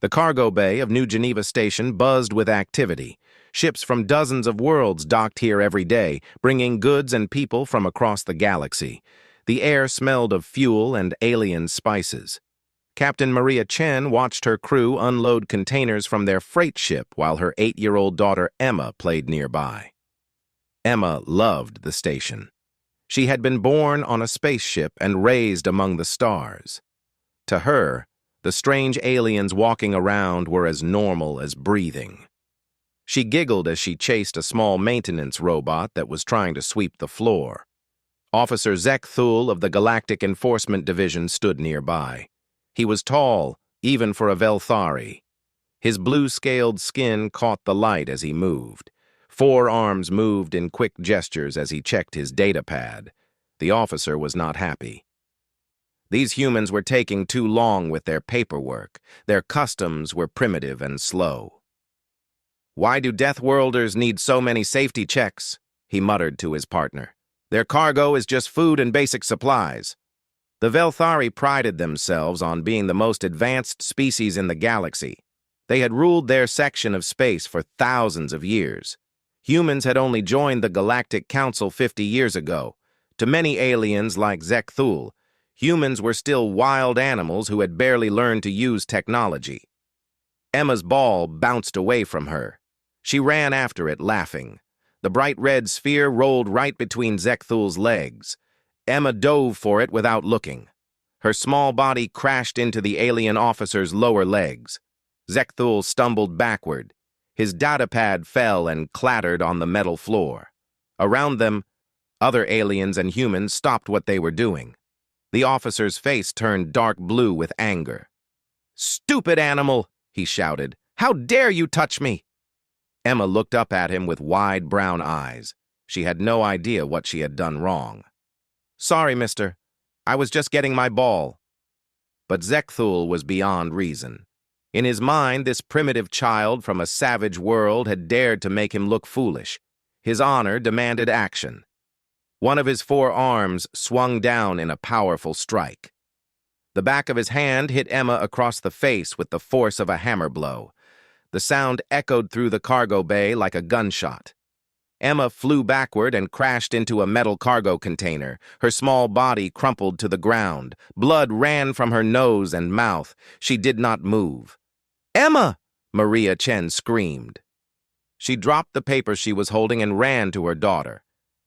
The cargo bay of New Geneva Station buzzed with activity. Ships from dozens of worlds docked here every day, bringing goods and people from across the galaxy. The air smelled of fuel and alien spices. Captain Maria Chen watched her crew unload containers from their freight ship while her 8-year-old daughter Emma played nearby. Emma loved the station. She had been born on a spaceship and raised among the stars. To her, the strange aliens walking around were as normal as breathing. She giggled as she chased a small maintenance robot that was trying to sweep the floor. Officer Zekthul of the Galactic Enforcement Division stood nearby. He was tall, even for a Velthari. His blue-scaled skin caught the light as he moved. 4 arms moved in quick gestures as he checked his datapad. The officer was not happy. These humans were taking too long with their paperwork. Their customs were primitive and slow. "Why do Deathworlders need so many safety checks?" he muttered to his partner. "Their cargo is just food and basic supplies." The Velthari prided themselves on being the most advanced species in the galaxy. They had ruled their section of space for thousands of years. Humans had only joined the Galactic Council 50 years ago. To many aliens like Zekthul, humans were still wild animals who had barely learned to use technology. Emma's ball bounced away from her. She ran after it, laughing. The bright red sphere rolled right between Zekthul's legs. Emma dove for it without looking. Her small body crashed into the alien officer's lower legs. Zekthul stumbled backward. His datapad fell and clattered on the metal floor. Around them, other aliens and humans stopped what they were doing. The officer's face turned dark blue with anger. "Stupid animal!" he shouted. "How dare you touch me?" Emma looked up at him with wide brown eyes. She had no idea what she had done wrong. "Sorry, mister. I was just getting my ball." But Zekthul was beyond reason. In his mind, this primitive child from a savage world had dared to make him look foolish. His honor demanded action. One of his 4 arms swung down in a powerful strike. The back of his hand hit Emma across the face with the force of a hammer blow. The sound echoed through the cargo bay like a gunshot. Emma flew backward and crashed into a metal cargo container. Her small body crumpled to the ground. Blood ran from her nose and mouth. She did not move. "Emma!" Maria Chen screamed. She dropped the paper she was holding and ran to her daughter.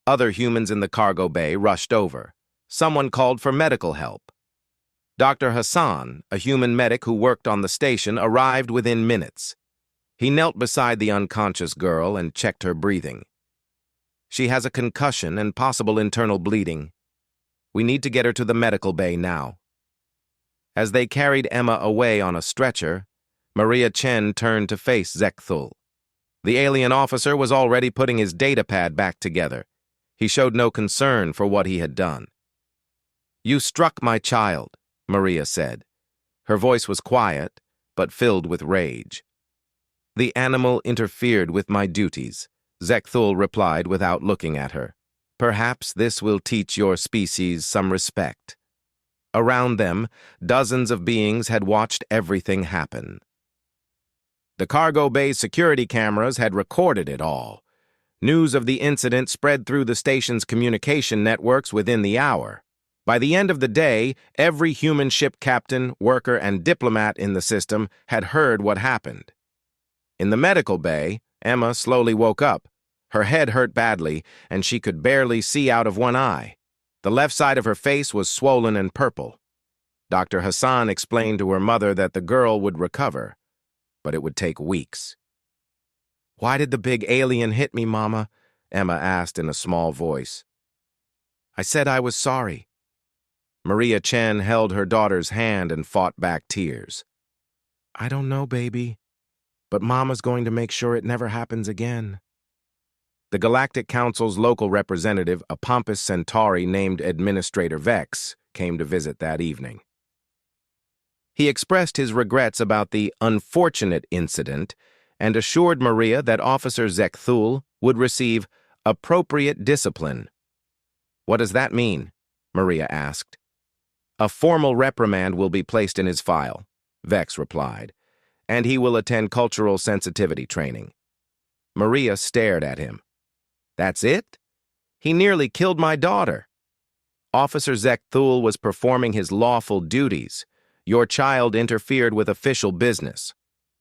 Other humans in the cargo bay rushed over. Someone called for medical help. Dr. Hassan, a human medic who worked on the station, arrived within minutes. He knelt beside the unconscious girl and checked her breathing. "She has a concussion and possible internal bleeding. We need to get her to the medical bay now." As they carried Emma away on a stretcher, Maria Chen turned to face Zekthul. The alien officer was already putting his datapad back together. He showed no concern for what he had done. "You struck my child," Maria said. Her voice was quiet, but filled with rage. "The animal interfered with my duties," Zekthul replied without looking at her. "Perhaps this will teach your species some respect." Around them, dozens of beings had watched everything happen. The cargo bay's security cameras had recorded it all. News of the incident spread through the station's communication networks within the hour. By the end of the day, every human ship captain, worker, and diplomat in the system had heard what happened. In the medical bay, Emma slowly woke up. Her head hurt badly, and she could barely see out of one eye. The left side of her face was swollen and purple. Dr. Hassan explained to her mother that the girl would recover, but it would take weeks. "Why did the big alien hit me, Mama?" Emma asked in a small voice. "I said I was sorry." Maria Chen held her daughter's hand and fought back tears. "I don't know, baby, but Mama's going to make sure it never happens again." The Galactic Council's local representative, a pompous centauri named Administrator Vex, came to visit that evening. He expressed his regrets about the unfortunate incident and assured Maria that Officer Zekthul would receive appropriate discipline. "What does that mean?" Maria asked. "A formal reprimand will be placed in his file," Vex replied. and he will attend cultural sensitivity training. Maria stared at him. That's it? He nearly killed my daughter. Officer Zekthul was performing his lawful duties. Your child interfered with official business.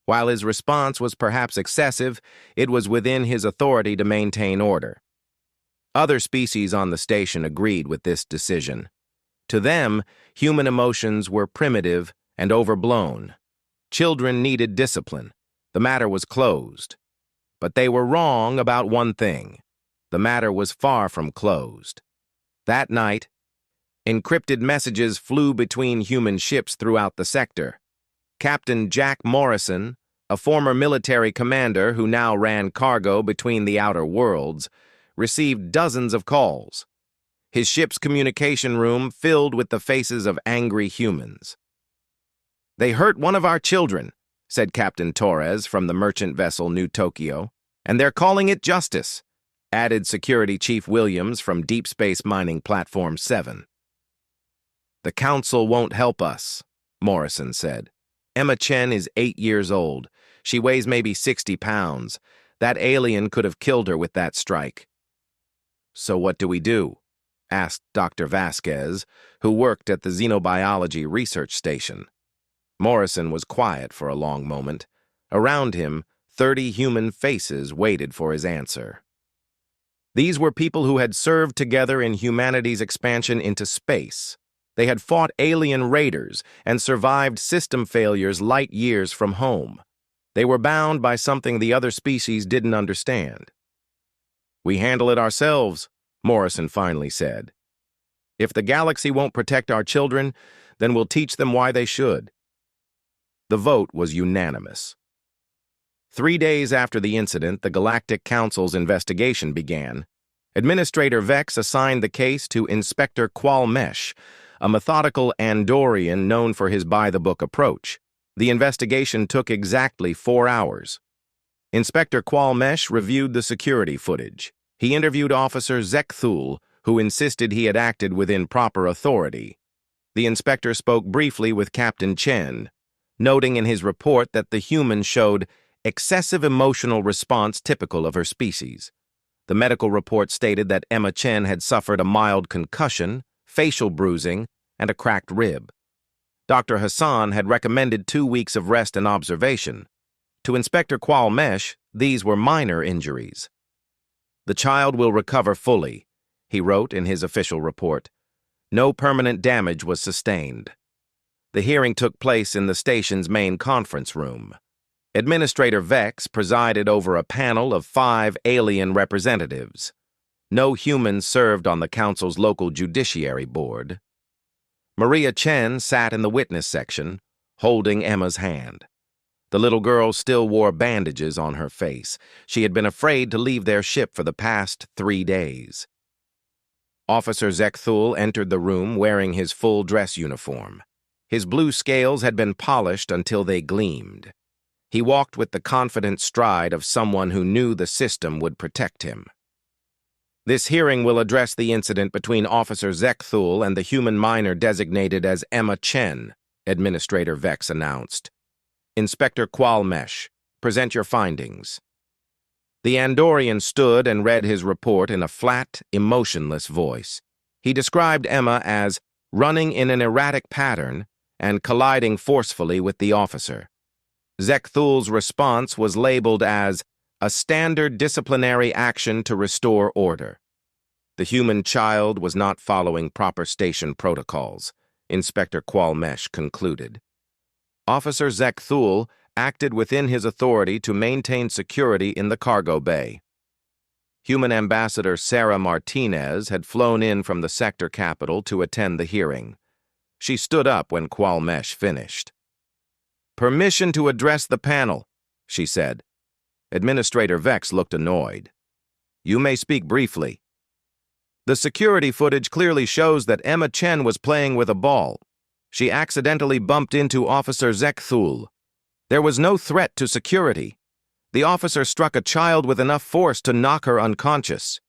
While his response was perhaps excessive, it was within his authority to maintain order. Other species on the station agreed with this decision. To them, human emotions were primitive and overblown. Children needed discipline. The matter was closed. But they were wrong about one thing. The matter was far from closed. That night, encrypted messages flew between human ships throughout the sector. Captain Jack Morrison, a former military commander who now ran cargo between the outer worlds, received dozens of calls. His ship's communication room filled with the faces of angry humans. "They hurt one of our children," said Captain Torres from the merchant vessel New Tokyo, "and they're calling it justice," added Security Chief Williams from Deep Space Mining Platform 7. "The Council won't help us," Morrison said. "Emma Chen is 8 years old. She weighs maybe 60 pounds. That alien could have killed her with that strike." "So what do we do?" asked Dr. Vasquez, who worked at the Xenobiology Research Station. Morrison was quiet for a long moment. Around him, 30 human faces waited for his answer. These were people who had served together in humanity's expansion into space. They had fought alien raiders and survived system failures light years from home. They were bound by something the other species didn't understand. "We handle it ourselves," Morrison finally said. "If the galaxy won't protect our children, then we'll teach them why they should." The vote was unanimous. 3 days after the incident, the Galactic Council's investigation began. Administrator Vex assigned the case to Inspector Qualmesh, a methodical Andorian known for his by-the-book approach. The investigation took exactly 4 hours. Inspector Qualmesh reviewed the security footage. He interviewed Officer Zekthul, who insisted he had acted within proper authority. The inspector spoke briefly with Captain Chen, noting in his report that the human showed excessive emotional response typical of her species. The medical report stated that Emma Chen had suffered a mild concussion, facial bruising, and a cracked rib. Dr. Hassan had recommended 2 weeks of rest and observation. To Inspector Qualmesh, these were minor injuries. "The child will recover fully," he wrote in his official report. "No permanent damage was sustained." The hearing took place in the station's main conference room. Administrator Vex presided over a panel of 5 alien representatives. No humans served on the council's local judiciary board. Maria Chen sat in the witness section, holding Emma's hand. The little girl still wore bandages on her face. She had been afraid to leave their ship for the past 3 days. Officer Zekthul entered the room wearing his full dress uniform. His blue scales had been polished until they gleamed. He walked with the confident stride of someone who knew the system would protect him. "This hearing will address the incident between Officer Zekthul and the human miner designated as Emma Chen," Administrator Vex announced. "Inspector Qualmesh, present your findings." The Andorian stood and read his report in a flat, emotionless voice. He described Emma as running in an erratic pattern and colliding forcefully with the officer. Zekthul's response was labeled as a standard disciplinary action to restore order. The human child was not following proper station protocols, Inspector Qualmesh concluded. Officer Zekthul acted within his authority to maintain security in the cargo bay. Human Ambassador Sarah Martinez had flown in from the sector capital to attend the hearing. She stood up when Qualmesh finished. "Permission to address the panel," she said. Administrator Vex looked annoyed. "You may speak briefly." "The security footage clearly shows that Emma Chen was playing with a ball. She accidentally bumped into Officer Zekthul. There was no threat to security. The officer struck a child with enough force to knock her unconscious."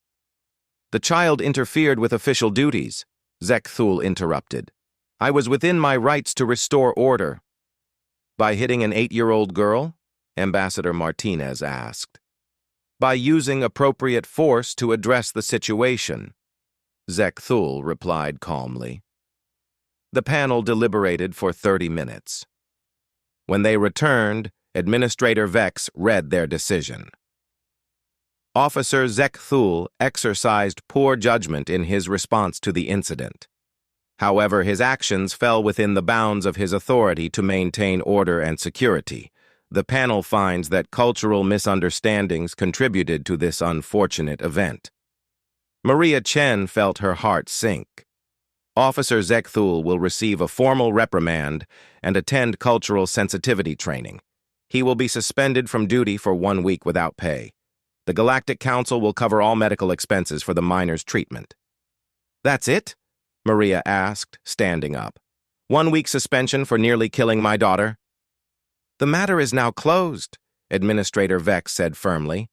"The child interfered with official duties," Zekthul interrupted. "I was within my rights to restore order." By hitting an 8-year-old girl? Ambassador Martinez asked. By using appropriate force to address the situation, Zek-Thul replied calmly. The panel deliberated for 30 minutes. When they returned, Administrator Vex read their decision. Officer Zek-Thul exercised poor judgment in his response to the incident. However, his actions fell within the bounds of his authority to maintain order and security. The panel finds that cultural misunderstandings contributed to this unfortunate event. Maria Chen felt her heart sink. Officer Zek-Thul will receive a formal reprimand and attend cultural sensitivity training. He will be suspended from duty for 1 week without pay. The Galactic Council will cover all medical expenses for the miner's treatment. That's it? Maria asked, standing up. 1 week suspension for nearly killing my daughter? The matter is now closed, Administrator Vex said firmly.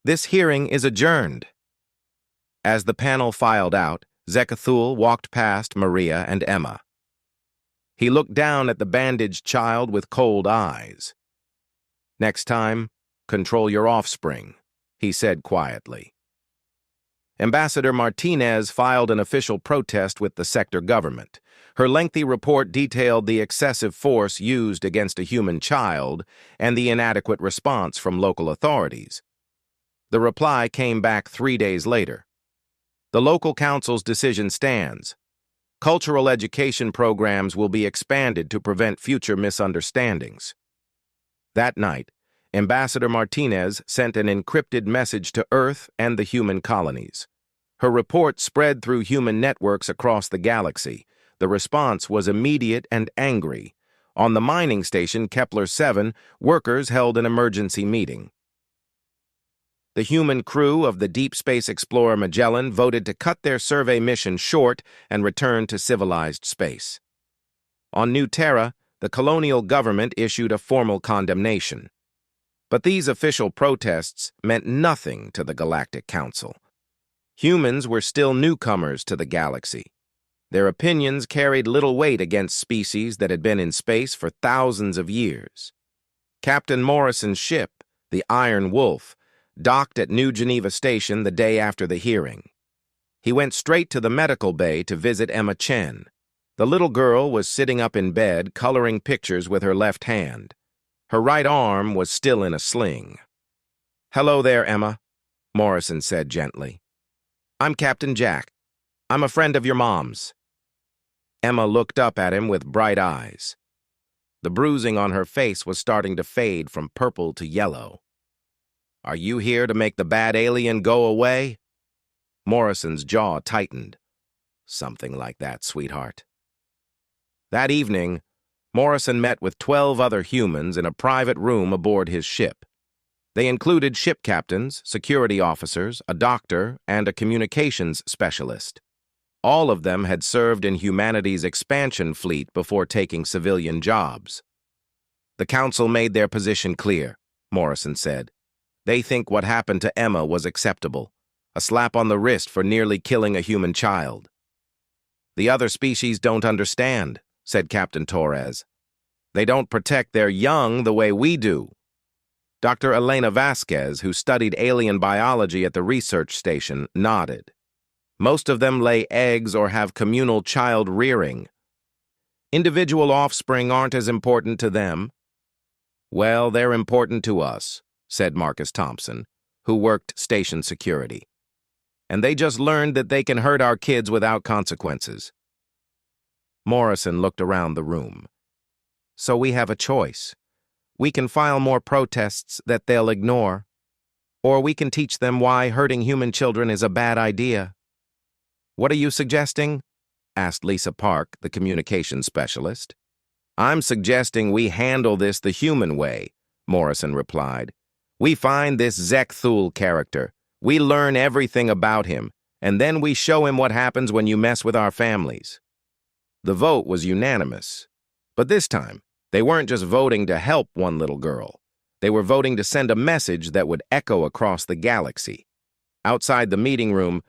This hearing is adjourned. As the panel filed out, Zek-Thul walked past Maria and Emma. He looked down at the bandaged child with cold eyes. Next time, control your offspring, he said quietly. Ambassador Martinez filed an official protest with the sector government. Her lengthy report detailed the excessive force used against a human child and the inadequate response from local authorities. The reply came back 3 days later. The local council's decision stands. Cultural education programs will be expanded to prevent future misunderstandings. That night, Ambassador Martinez sent an encrypted message to Earth and the human colonies. Her report spread through human networks across the galaxy. The response was immediate and angry. On the mining station Kepler-7, workers held an emergency meeting. The human crew of the Deep Space Explorer Magellan voted to cut their survey mission short and return to civilized space. On New Terra, the colonial government issued a formal condemnation. But these official protests meant nothing to the Galactic Council. Humans were still newcomers to the galaxy. Their opinions carried little weight against species that had been in space for thousands of years. Captain Morrison's ship, the Iron Wolf, docked at New Geneva Station the day after the hearing. He went straight to the medical bay to visit Emma Chen. The little girl was sitting up in bed, coloring pictures with her left hand. Her right arm was still in a sling. "Hello there, Emma," Morrison said gently. "I'm Captain Jack. I'm a friend of your mom's." Emma looked up at him with bright eyes. The bruising on her face was starting to fade from purple to yellow. "Are you here to make the bad alien go away?" Morrison's jaw tightened. "Something like that, sweetheart." That evening, Morrison met with 12 other humans in a private room aboard his ship. They included ship captains, security officers, a doctor, and a communications specialist. All of them had served in humanity's expansion fleet before taking civilian jobs. "The council made their position clear," Morrison said. "They think what happened to Emma was acceptable, a slap on the wrist for nearly killing a human child." "The other species don't understand," said Captain Torres. "They don't protect their young the way we do." Dr. Elena Vasquez, who studied alien biology at the research station, nodded. "Most of them lay eggs or have communal child rearing. Individual offspring aren't as important to them." "Well, they're important to us," said Marcus Thompson, who worked station security. "And they just learned that they can hurt our kids without consequences." Morrison looked around the room. "So we have a choice. We can file more protests that they'll ignore, or we can teach them why hurting human children is a bad idea." "What are you suggesting?" asked Lisa Park, the communications specialist. "I'm suggesting we handle this the human way," Morrison replied. "We find this Zek-Thul character. We learn everything about him, and then we show him what happens when you mess with our families." The vote was unanimous. But this time, they weren't just voting to help one little girl. They were voting to send a message that would echo across the galaxy. Outside the meeting room,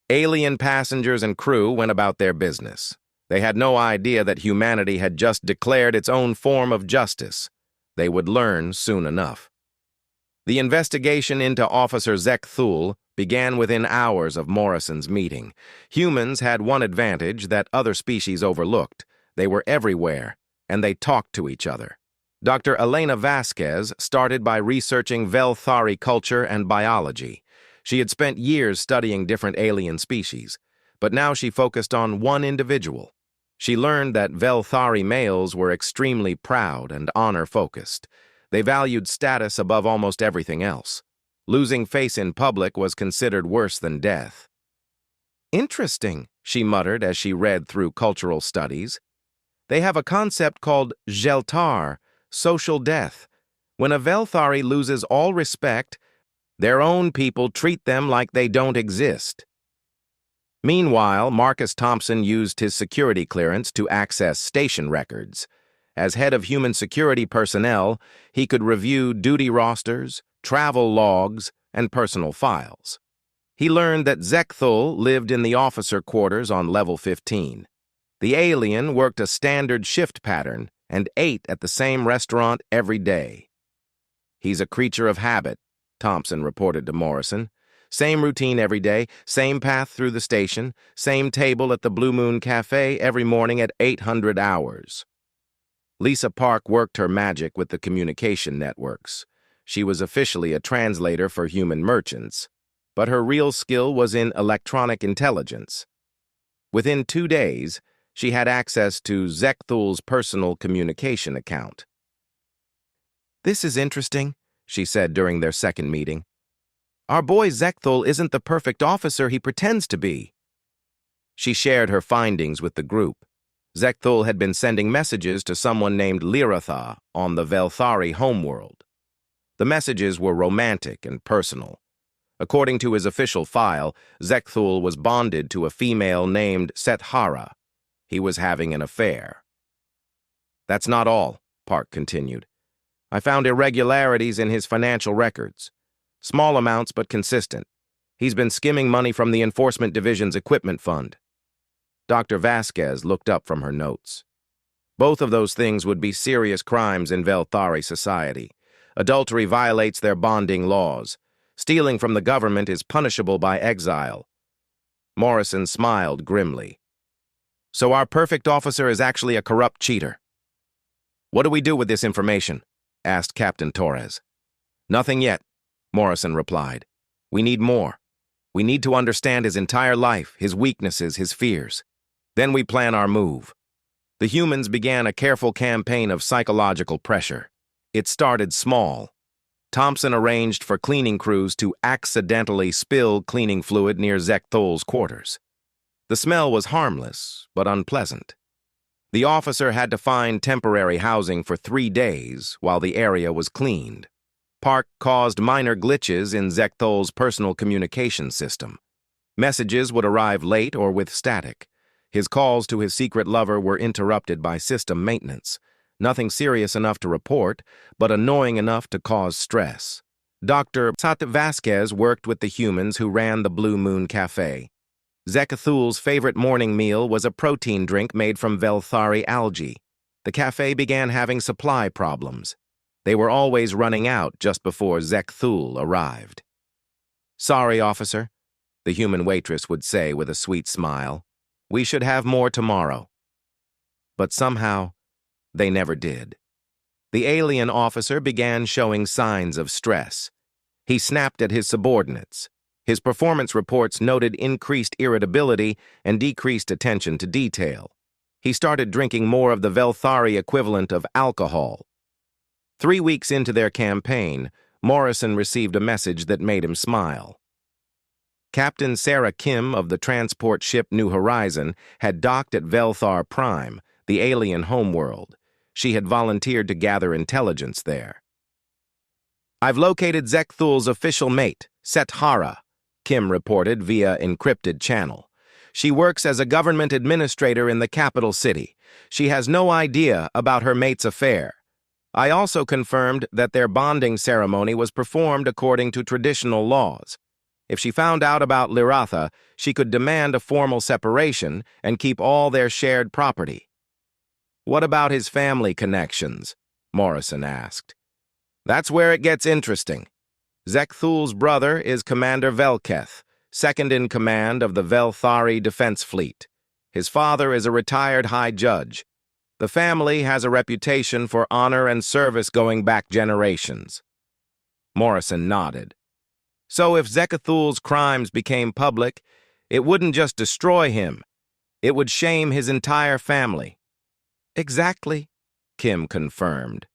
alien passengers and crew went about their business. They had no idea that humanity had just declared its own form of justice. They would learn soon enough. The investigation into Officer Zekthul began within hours of Morrison's meeting. Humans had one advantage that other species overlooked. They were everywhere, and they talked to each other. Dr. Elena Vasquez started by researching Velthari culture and biology. She had spent years studying different alien species, but now she focused on one individual. She learned that Velthari males were extremely proud and honor-focused. They valued status above almost everything else. Losing face in public was considered worse than death. "Interesting," she muttered as she read through cultural studies. "They have a concept called Geltar, social death. When a Velthari loses all respect, their own people treat them like they don't exist." Meanwhile, Marcus Thompson used his security clearance to access station records. As head of human security personnel, he could review duty rosters, travel logs, and personal files. He learned that Zekthul lived in the officer quarters on level 15. The alien worked a standard shift pattern and ate at the same restaurant every day. "He's a creature of habit," Thompson reported to Morrison. "Same routine every day, same path through the station, same table at the Blue Moon Cafe every morning at 800 hours. Lisa Park worked her magic with the communication networks. She was officially a translator for human merchants, but her real skill was in electronic intelligence. Within 2 days, she had access to Zekthul's personal communication account. "This is interesting," she said during their second meeting. "Our boy Zekthul isn't the perfect officer he pretends to be." She shared her findings with the group. Zekthul had been sending messages to someone named Liratha on the Velthari homeworld. The messages were romantic and personal. According to his official file, Zekthul was bonded to a female named Sethara. He was having an affair. "That's not all," Park continued. "I found irregularities in his financial records. Small amounts but consistent. He's been skimming money from the Enforcement Division's equipment fund." Dr. Vasquez looked up from her notes. Both of those things would be serious crimes in Velthari society. Adultery violates their bonding laws. Stealing from the government is punishable by exile. Morrison smiled grimly. "So our perfect officer is actually a corrupt cheater." "What do we do with this information?" asked Captain Torres. "Nothing yet," Morrison replied. "We need more. We need to understand his entire life, his weaknesses, his fears. Then we plan our move." The humans began a careful campaign of psychological pressure. It started small. Thompson arranged for cleaning crews to accidentally spill cleaning fluid near Zekthul's quarters. The smell was harmless, but unpleasant. The officer had to find temporary housing for 3 days while the area was cleaned. Park caused minor glitches in Zekthul's personal communication system. Messages would arrive late or with static. His calls to his secret lover were interrupted by system maintenance. Nothing serious enough to report, but annoying enough to cause stress. Dr. Vasquez worked with the humans who ran the Blue Moon Cafe. Zekthul's favorite morning meal was a protein drink made from Velthari algae. The cafe began having supply problems. They were always running out just before Zekthul arrived. "Sorry, officer," the human waitress would say with a sweet smile. "We should have more tomorrow." But somehow, they never did. The alien officer began showing signs of stress. He snapped at his subordinates. His performance reports noted increased irritability and decreased attention to detail. He started drinking more of the Velthari equivalent of alcohol. 3 weeks into their campaign, Morrison received a message that made him smile. Captain Sarah Kim of the transport ship New Horizon had docked at Velthar Prime, the alien homeworld. She had volunteered to gather intelligence there. "I've located Zekthul's official mate, Sethara," Kim reported via encrypted channel. "She works as a government administrator in the capital city. She has no idea about her mate's affair. I also confirmed that their bonding ceremony was performed according to traditional laws. If she found out about Liratha, she could demand a formal separation and keep all their shared property. "What about his family connections?" Morrison asked. "That's where it gets interesting. Zekthul's brother is Commander Velketh, second in command of the Velthari Defense Fleet. His father is a retired high judge. The family has a reputation for honor and service going back generations." Morrison nodded. "So if Zekathul's crimes became public, it wouldn't just destroy him. It would shame his entire family." "Exactly," Kim confirmed.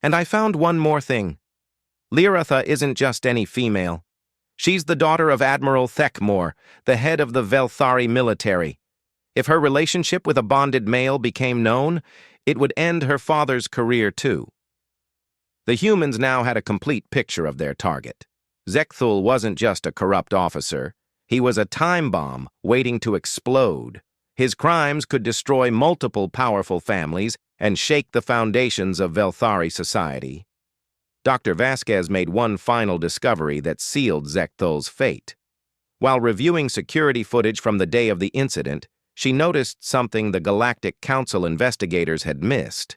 "And I found one more thing. Liratha isn't just any female. She's the daughter of Admiral Thekmore, the head of the Velthari military. If her relationship with a bonded male became known, it would end her father's career too." The humans now had a complete picture of their target. Zekthul wasn't just a corrupt officer. He was a time bomb waiting to explode. His crimes could destroy multiple powerful families and shake the foundations of Velthari society. Dr. Vasquez made one final discovery that sealed Zekthul's fate. While reviewing security footage from the day of the incident, she noticed something the Galactic Council investigators had missed.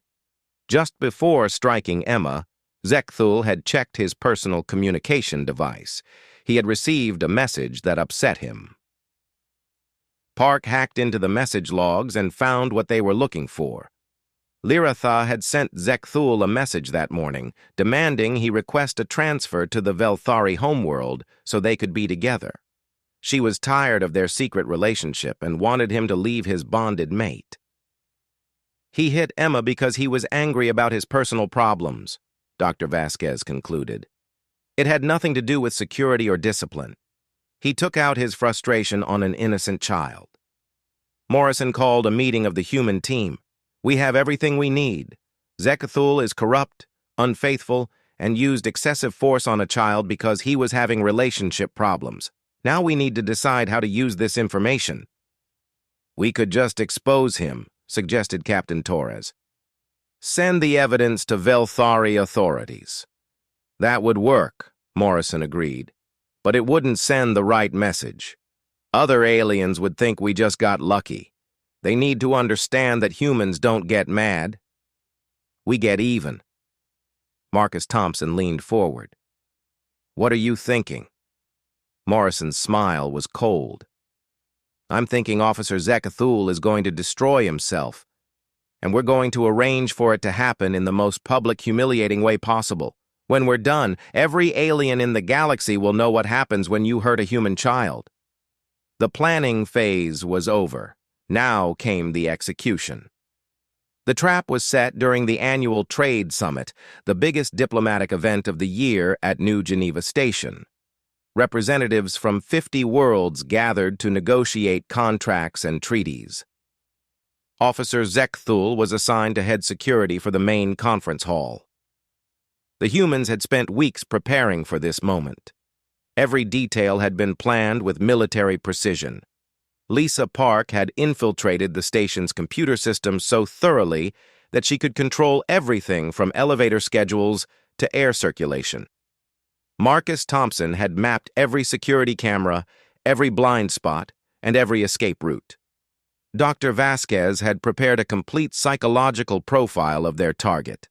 Just before striking Emma, Zekthul had checked his personal communication device. He had received a message that upset him. Park hacked into the message logs and found what they were looking for. Liratha had sent Zekthul a message that morning, demanding he request a transfer to the Velthari homeworld so they could be together. She was tired of their secret relationship and wanted him to leave his bonded mate. "He hit Emma because he was angry about his personal problems," Dr. Vasquez concluded. "It had nothing to do with security or discipline. He took out his frustration on an innocent child." Morrison called a meeting of the human team. "We have everything we need. Zekathul is corrupt, unfaithful, and used excessive force on a child because he was having relationship problems. Now we need to decide how to use this information." "We could just expose him," suggested Captain Torres. "Send the evidence to Velthari authorities." "That would work," Morrison agreed, "but it wouldn't send the right message. Other aliens would think we just got lucky. They need to understand that humans don't get mad. We get even." Marcus Thompson leaned forward. "What are you thinking?" Morrison's smile was cold. "I'm thinking Officer Zekathul is going to destroy himself, and we're going to arrange for it to happen in the most public, humiliating way possible. When we're done, every alien in the galaxy will know what happens when you hurt a human child." The planning phase was over. Now came the execution. The trap was set during the annual Trade Summit, the biggest diplomatic event of the year at New Geneva Station. Representatives from 50 worlds gathered to negotiate contracts and treaties. Officer Zekthul was assigned to head security for the main conference hall. The humans had spent weeks preparing for this moment. Every detail had been planned with military precision. Lisa Park had infiltrated the station's computer system so thoroughly that she could control everything from elevator schedules to air circulation. Marcus Thompson had mapped every security camera, every blind spot, and every escape route. Dr. Vasquez had prepared a complete psychological profile of their target.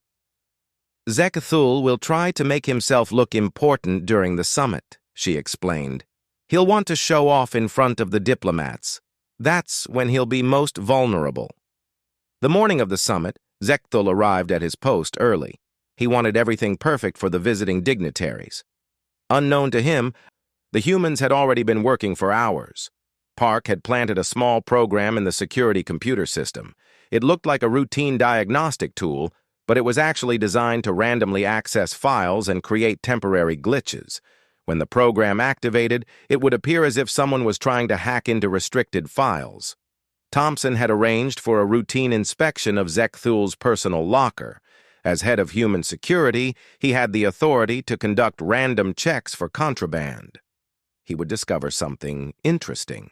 "Zekathul will try to make himself look important during the summit," she explained. "He'll want to show off in front of the diplomats. That's when he'll be most vulnerable." The morning of the summit, Zekthul arrived at his post early. He wanted everything perfect for the visiting dignitaries. Unknown to him, the humans had already been working for hours. Park had planted a small program in the security computer system. It looked like a routine diagnostic tool, but it was actually designed to randomly access files and create temporary glitches. When the program activated, it would appear as if someone was trying to hack into restricted files. Thompson had arranged for a routine inspection of Zekthul's personal locker. As head of human security, he had the authority to conduct random checks for contraband. He would discover something interesting.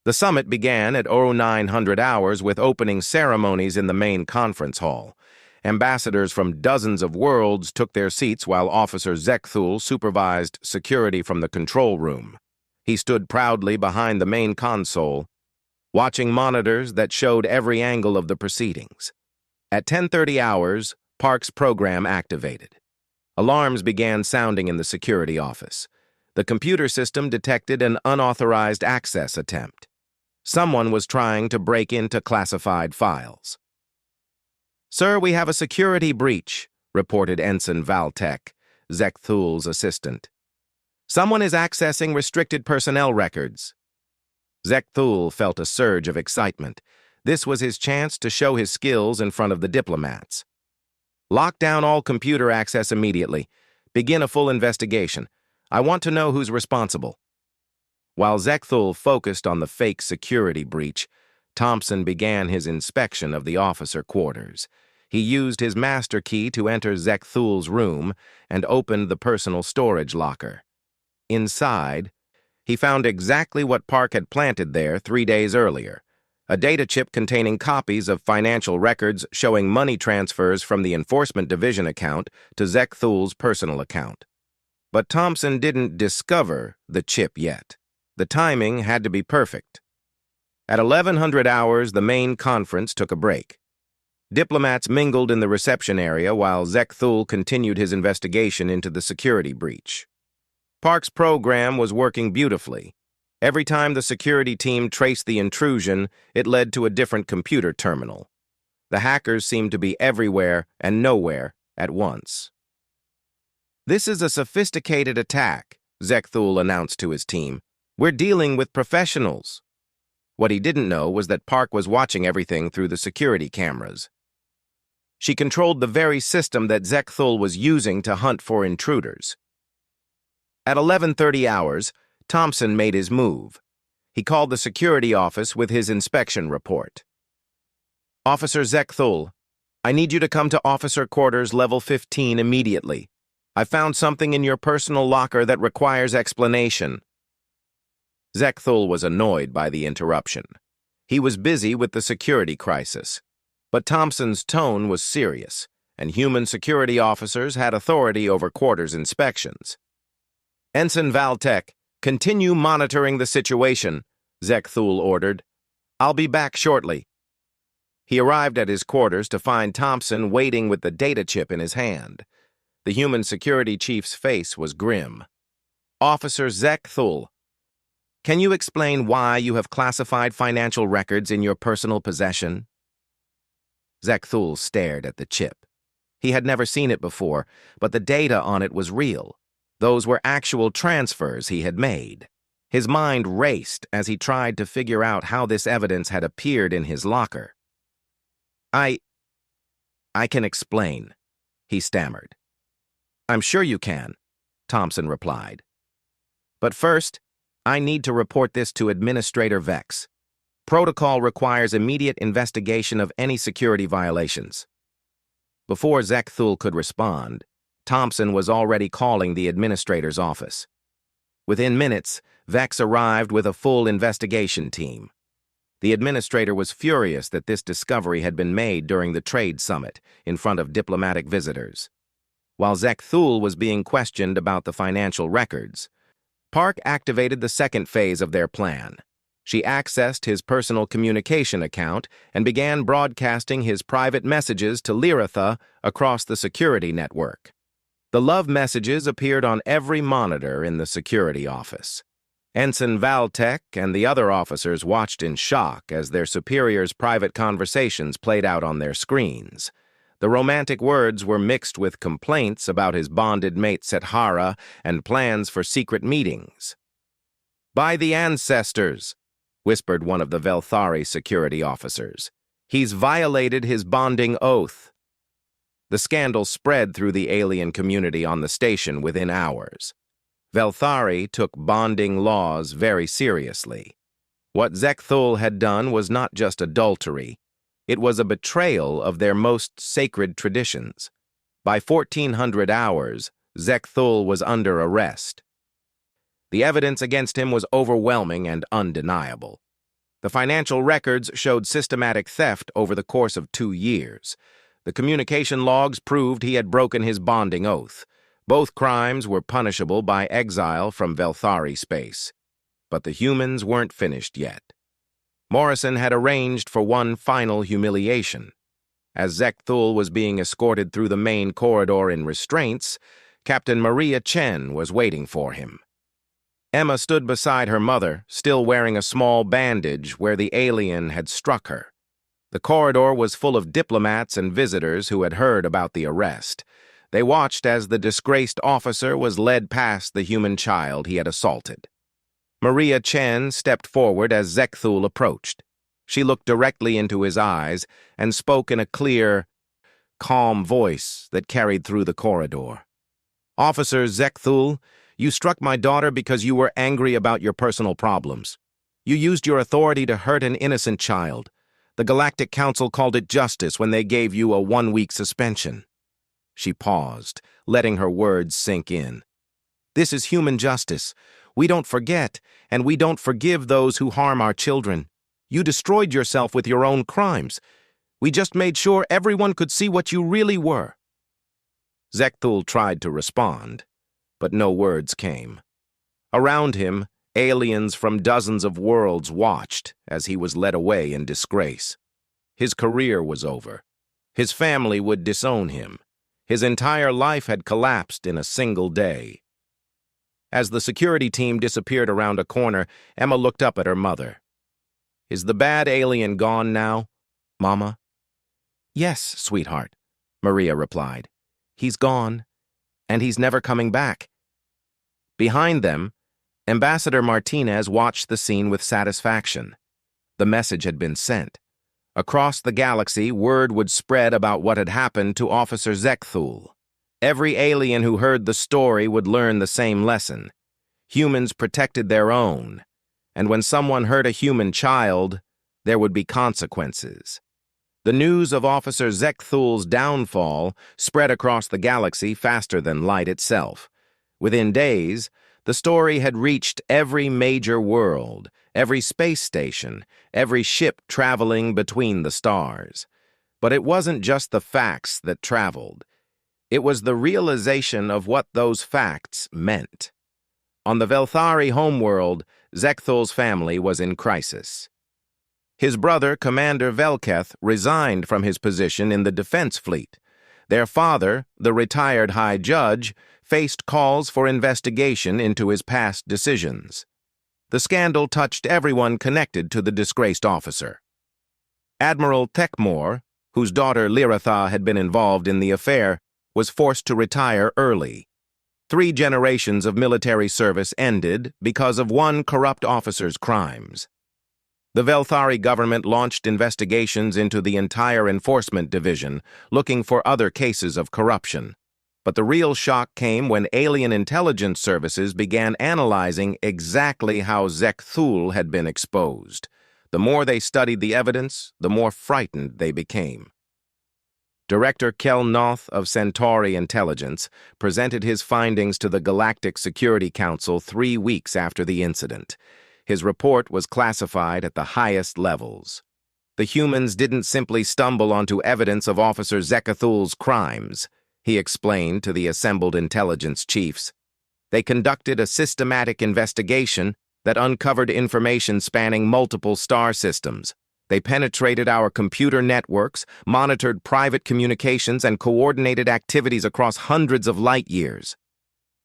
The summit began at 0900 hours with opening ceremonies in the main conference hall. Ambassadors from dozens of worlds took their seats while Officer Zekthul supervised security from the control room. He stood proudly behind the main console, watching monitors that showed every angle of the proceedings. At 10:30 hours, Park's program activated. Alarms began sounding in the security office. The computer system detected an unauthorized access attempt. Someone was trying to break into classified files. "Sir, we have a security breach," reported Ensign Valtek, Zekthul's assistant. "Someone is accessing restricted personnel records." Zekthul felt a surge of excitement. This was his chance to show his skills in front of the diplomats. "Lock down all computer access immediately. Begin a full investigation. I want to know who's responsible." While Zekthul focused on the fake security breach, Thompson began his inspection of the officer quarters. He used his master key to enter Zekthul's room and opened the personal storage locker. Inside, he found exactly what Park had planted there 3 days earlier, a data chip containing copies of financial records showing money transfers from the Enforcement Division account to Zekthul's personal account. But Thompson didn't discover the chip yet. The timing had to be perfect. At 1100 hours, the main conference took a break. Diplomats mingled in the reception area while Zekthul continued his investigation into the security breach. Park's program was working beautifully. Every time the security team traced the intrusion, it led to a different computer terminal. The hackers seemed to be everywhere and nowhere at once. "This is a sophisticated attack," Zekthul announced to his team. "We're dealing with professionals." What he didn't know was that Park was watching everything through the security cameras. She controlled the very system that Zekthul was using to hunt for intruders. At 11:30 hours, Thompson made his move. He called the security office with his inspection report. "Officer Zekthul, I need you to come to officer quarters level 15 immediately. I found something in your personal locker that requires explanation." Zekthul was annoyed by the interruption. He was busy with the security crisis. But Thompson's tone was serious, and human security officers had authority over quarters inspections. "Ensign Valtek, continue monitoring the situation," Zekthul ordered. "I'll be back shortly." He arrived at his quarters to find Thompson waiting with the data chip in his hand. The human security chief's face was grim. "Officer Zekthul, can you explain why you have classified financial records in your personal possession?" Zekthul stared at the chip. He had never seen it before, but the data on it was real. Those were actual transfers he had made. His mind raced as he tried to figure out how this evidence had appeared in his locker. I can explain," he stammered. "I'm sure you can," Thompson replied. "But first, I need to report this to Administrator Vex. Protocol requires immediate investigation of any security violations." Before Zekthul could respond, Thompson was already calling the administrator's office. Within minutes, Vex arrived with a full investigation team. The administrator was furious that this discovery had been made during the trade summit in front of diplomatic visitors. While Zekthul was being questioned about the financial records, Park activated the second phase of their plan. She accessed his personal communication account and began broadcasting his private messages to Lyritha across the security network. The love messages appeared on every monitor in the security office. Ensign Valtek and the other officers watched in shock as their superiors' private conversations played out on their screens. The romantic words were mixed with complaints about his bonded mate Sethara and plans for secret meetings. "By the ancestors," whispered one of the Velthari security officers. "He's violated his bonding oath." The scandal spread through the alien community on the station within hours. Velthari took bonding laws very seriously. What Zekthul had done was not just adultery. It was a betrayal of their most sacred traditions. By 1400 hours, Zekthul was under arrest. The evidence against him was overwhelming and undeniable. The financial records showed systematic theft over the course of 2 years. The communication logs proved he had broken his bonding oath. Both crimes were punishable by exile from Velthari space. But the humans weren't finished yet. Morrison had arranged for one final humiliation. As Zekthul was being escorted through the main corridor in restraints, Captain Maria Chen was waiting for him. Emma stood beside her mother, still wearing a small bandage where the alien had struck her. The corridor was full of diplomats and visitors who had heard about the arrest. They watched as the disgraced officer was led past the human child he had assaulted. Maria Chen stepped forward as Zekthul approached. She looked directly into his eyes and spoke in a clear, calm voice that carried through the corridor. "Officer Zekthul, you struck my daughter because you were angry about your personal problems. You used your authority to hurt an innocent child. The Galactic Council called it justice when they gave you a 1-week suspension." She paused, letting her words sink in. "This is human justice. We don't forget, and we don't forgive those who harm our children. You destroyed yourself with your own crimes. We just made sure everyone could see what you really were." Zekthul tried to respond, but no words came. Around him, aliens from dozens of worlds watched as he was led away in disgrace. His career was over. His family would disown him. His entire life had collapsed in a single day. As the security team disappeared around a corner, Emma looked up at her mother. "Is the bad alien gone now, Mama?" "Yes, sweetheart," Maria replied. "He's gone, and he's never coming back." Behind them, Ambassador Martinez watched the scene with satisfaction. The message had been sent. Across the galaxy, word would spread about what had happened to Officer Zekthul. Every alien who heard the story would learn the same lesson. Humans protected their own, and when someone hurt a human child, there would be consequences. The news of Officer Zekthul's downfall spread across the galaxy faster than light itself. Within days, the story had reached every major world, every space station, every ship traveling between the stars. But it wasn't just the facts that traveled. It was the realization of what those facts meant. On the Velthari homeworld, Zekthul's family was in crisis. His brother, Commander Velketh, resigned from his position in the defense fleet. Their father, the retired High Judge, faced calls for investigation into his past decisions. The scandal touched everyone connected to the disgraced officer. Admiral Tekmor, whose daughter Liratha had been involved in the affair, was forced to retire early. 3 generations of military service ended because of one corrupt officer's crimes. The Velthari government launched investigations into the entire enforcement division, looking for other cases of corruption. But the real shock came when alien intelligence services began analyzing exactly how Zekthul had been exposed. The more they studied the evidence, the more frightened they became. Director Kel Noth of Centauri Intelligence presented his findings to the Galactic Security Council 3 weeks after the incident. His report was classified at the highest levels. The humans didn't simply stumble onto evidence of Officer Zekthul's crimes, he explained to the assembled intelligence chiefs. They conducted a systematic investigation that uncovered information spanning multiple star systems. They penetrated our computer networks, monitored private communications, and coordinated activities across hundreds of light years.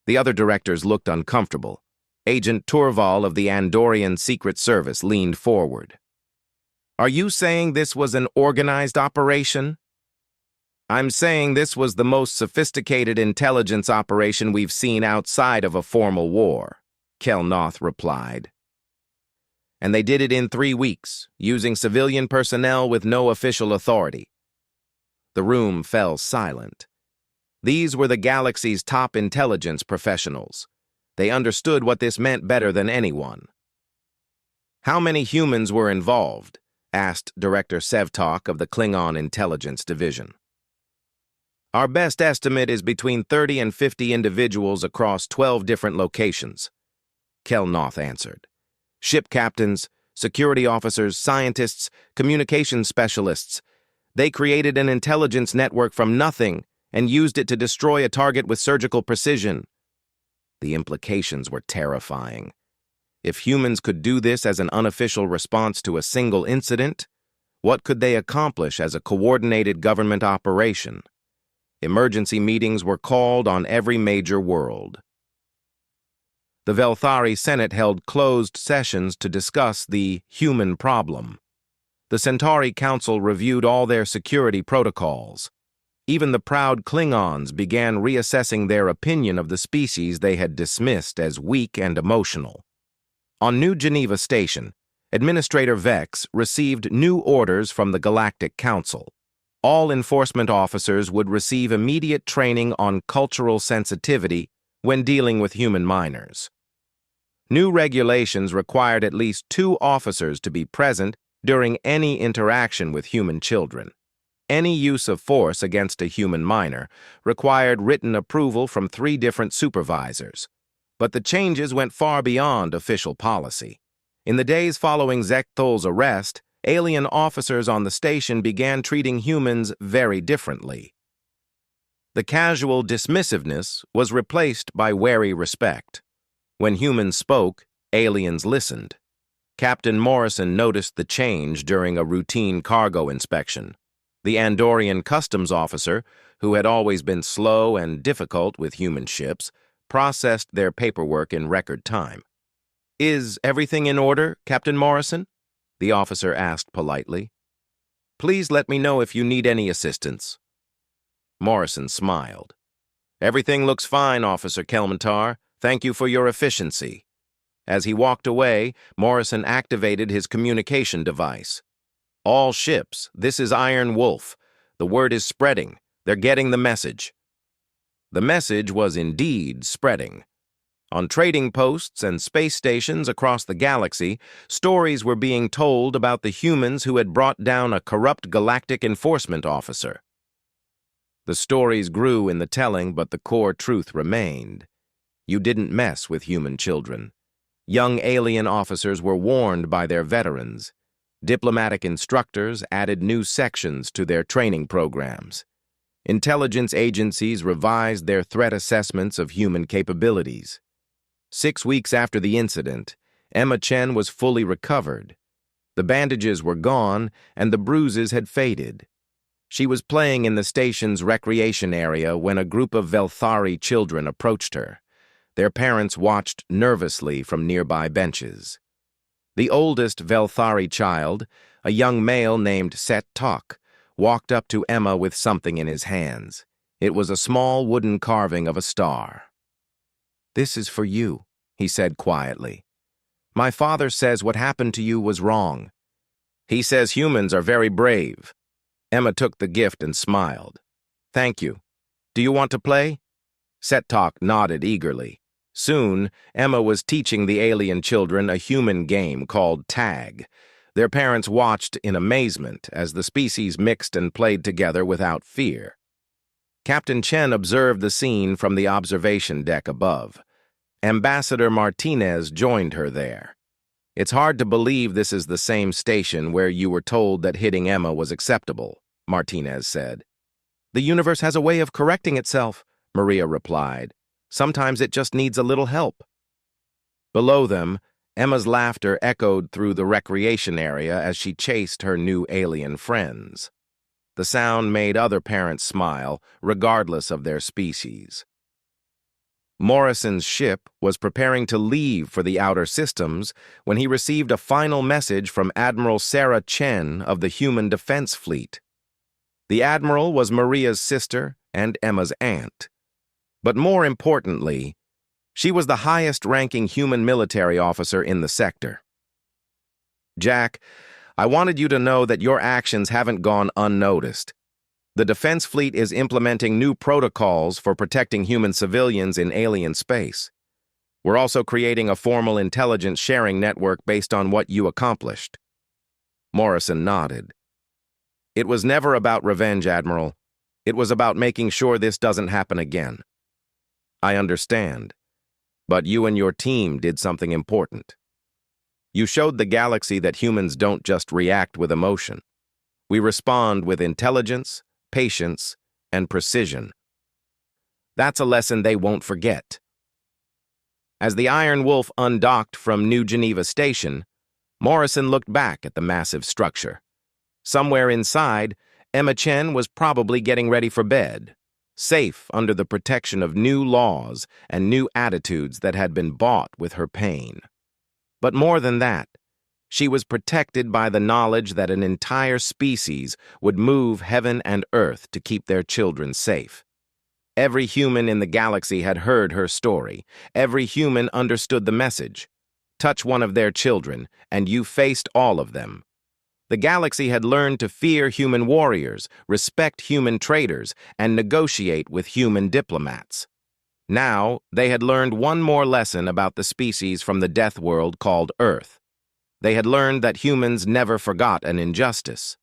The other directors looked uncomfortable. Agent Turval of the Andorian Secret Service leaned forward. "Are you saying this was an organized operation?" "I'm saying this was the most sophisticated intelligence operation we've seen outside of a formal war," Kel Noth replied. "And they did it in 3 weeks, using civilian personnel with no official authority." The room fell silent. These were the galaxy's top intelligence professionals. They understood what this meant better than anyone. "How many humans were involved?" asked Director Sevtok of the Klingon Intelligence Division. "Our best estimate is between 30 and 50 individuals across 12 different locations," Kel Noth answered. "Ship captains, security officers, scientists, communications specialists. They created an intelligence network from nothing and used it to destroy a target with surgical precision. The implications were terrifying. If humans could do this as an unofficial response to a single incident, what could they accomplish as a coordinated government operation? Emergency meetings were called on every major world. The Velthari Senate held closed sessions to discuss the human problem. The Centauri Council reviewed all their security protocols. Even the proud Klingons began reassessing their opinion of the species they had dismissed as weak and emotional. On New Geneva Station, Administrator Vex received new orders from the Galactic Council. All enforcement officers would receive immediate training on cultural sensitivity when dealing with human minors. New regulations required at least 2 officers to be present during any interaction with human children. Any use of force against a human minor required written approval from 3 different supervisors. But the changes went far beyond official policy. In the days following Zekthol's arrest, alien officers on the station began treating humans very differently. The casual dismissiveness was replaced by wary respect. When humans spoke, aliens listened. Captain Morrison noticed the change during a routine cargo inspection. The Andorian customs officer, who had always been slow and difficult with human ships, processed their paperwork in record time. "Is everything in order, Captain Morrison?" the officer asked politely. "Please let me know if you need any assistance." Morrison smiled. "Everything looks fine, Officer Kelmantar. Thank you for your efficiency." As he walked away, Morrison activated his communication device. "All ships, this is Iron Wolf. The word is spreading. They're getting the message." The message was indeed spreading. On trading posts and space stations across the galaxy, stories were being told about the humans who had brought down a corrupt galactic enforcement officer. The stories grew in the telling, but the core truth remained. You didn't mess with human children. Young alien officers were warned by their veterans. Diplomatic instructors added new sections to their training programs. Intelligence agencies revised their threat assessments of human capabilities. 6 weeks after the incident, Emma Chen was fully recovered. The bandages were gone, and the bruises had faded. She was playing in the station's recreation area when a group of Velthari children approached her. Their parents watched nervously from nearby benches. The oldest Velthari child, a young male named Set Tok, walked up to Emma with something in his hands. It was a small wooden carving of a star. "This is for you," he said quietly. "My father says what happened to you was wrong. He says humans are very brave." Emma took the gift and smiled. "Thank you. Do you want to play?" Set Tok nodded eagerly. Soon, Emma was teaching the alien children a human game called tag. Their parents watched in amazement as the species mixed and played together without fear. Captain Chen observed the scene from the observation deck above. Ambassador Martinez joined her there. "It's hard to believe this is the same station where you were told that hitting Emma was acceptable," Martinez said. "The universe has a way of correcting itself," Maria replied. "Sometimes it just needs a little help." Below them, Emma's laughter echoed through the recreation area as she chased her new alien friends. The sound made other parents smile, regardless of their species. Morrison's ship was preparing to leave for the outer systems when he received a final message from Admiral Sarah Chen of the Human Defense Fleet. The Admiral was Maria's sister and Emma's aunt. But more importantly, she was the highest-ranking human military officer in the sector. "Jack, I wanted you to know that your actions haven't gone unnoticed. The Defense Fleet is implementing new protocols for protecting human civilians in alien space. We're also creating a formal intelligence sharing network based on what you accomplished." Morrison nodded. "It was never about revenge, Admiral. It was about making sure this doesn't happen again." "I understand. But you and your team did something important. You showed the galaxy that humans don't just react with emotion. We respond with intelligence, patience, and precision. That's a lesson they won't forget. As the Iron Wolf undocked from New Geneva Station, Morrison looked back at the massive structure. Somewhere inside, Emma Chen was probably getting ready for bed, safe under the protection of new laws and new attitudes that had been bought with her pain. But more than that, she was protected by the knowledge that an entire species would move heaven and earth to keep their children safe. Every human in the galaxy had heard her story. Every human understood the message. Touch one of their children, and you faced all of them. The galaxy had learned to fear human warriors, respect human traders, and negotiate with human diplomats. Now, they had learned one more lesson about the species from the death world called Earth. They had learned that humans never forgot an injustice.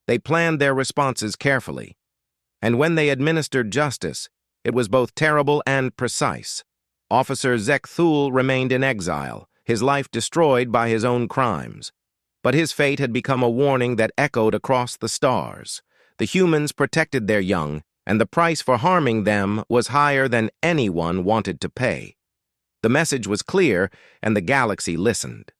They planned their responses carefully, and when they administered justice, it was both terrible and precise. Officer Zek Thul remained in exile, his life destroyed by his own crimes. But his fate had become a warning that echoed across the stars. The humans protected their young, and the price for harming them was higher than anyone wanted to pay. The message was clear, and the galaxy listened.